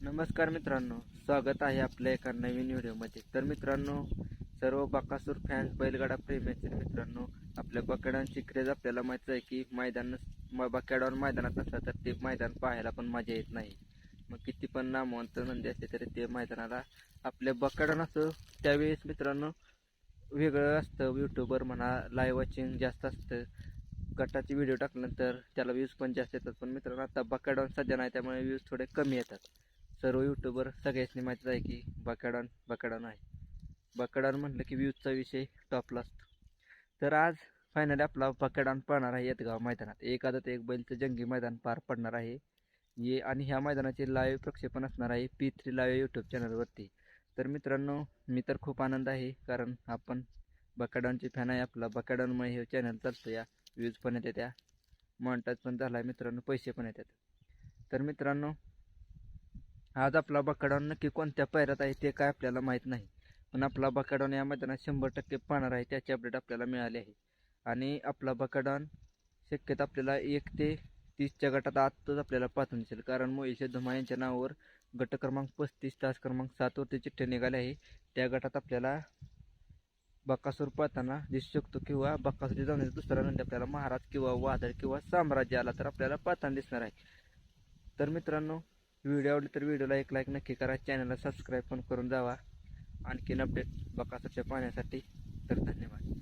नमस्कार मित्रांनो, स्वागत आहे आपल्या एका नवीन व्हिडिओमध्ये. तर मित्रांनो, सर्व बकासूर फॅन्स, बैलगाडा प्रेमी असतील मित्रांनो, आपल्या बकाडांची क्रेज आपल्याला माहिती आहे की बकाडावर मैदानात नसलं तर ते मैदान पाहायला पण मजा येत नाही. मग किती पण नामवंत नंदी असते तरी ते मैदानाला आपल्या बकाडानं असं त्यावेळेस मित्रांनो वेगळं असतं. यूट्यूबर म्हणा, लाईव्ह वॉचिंग जास्त असतं. गटाचे व्हिडिओ टाकल्यानंतर त्याला व्ह्यूज पण जास्त येतात. पण मित्रांनो आता बकाडावर सध्या नाही, त्यामुळे व्ह्यूज थोडे कमी येतात. सर्व यूट्यूबर सगळ्यांनी माहितीच आहे की बकाडान आहे. बकाडान म्हटलं की व्ह्यूजचा विषय टॉपला असतो. तर आज फायनली आपला बकाडान पळणार आहे येतगाव मैदानात. एक आदत एक बैलचं जंगी मैदान पार पडणार आहे आणि ह्या मैदानाचे लाईव्ह प्रक्षेपण असणार आहे P3 लाईव्ह यूट्यूब चॅनलवरती. तर मित्रांनो, मी तर खूप आनंद आहे, कारण आपण बकाडांची फॅन आहे. आपला बकाडांमुळे हे चॅनल चालतं. या व्ह्यूज पण येते, त्या मॉनिटाईज पण झाला आहे मित्रांनो, पैसे पण येतात. तर मित्रांनो, आज आपला बकाडान नक्की कोणत्या पायऱ्यात आहे ते काय आपल्याला माहीत नाही, पण आपला बकाडान या मैदानात 100% पाहणार आहे, त्याची अपडेट आपल्याला मिळाली आहे. आणि आपला बकाडान शक्यतो आपल्याला 1 ते 30च्या गटात आतच आपल्याला पाहतो दिसेल, कारण मोहिश धुमा यांच्या नावावर गट क्रमांक 35 तास क्रमांक 7 वरती चिठ्ठ्या निघाल्या आहे. त्या गटात आपल्याला बकासूर पळताना दिसू शकतो, किंवा बकासूरची जाऊन दुसरा नंदी आपल्याला महाराज किंवा वादळ किंवा साम्राज्य आला तर आपल्याला पळताना दिसणार आहे. तर मित्रांनो, व्हिडिओ आवडली तर व्हिडिओला एक लाईक नक्की करा, चॅनलला सबस्क्राईब पण करून जावा आणखीन अपडेट बकासूरच्या पाहण्यासाठी. तर धन्यवाद.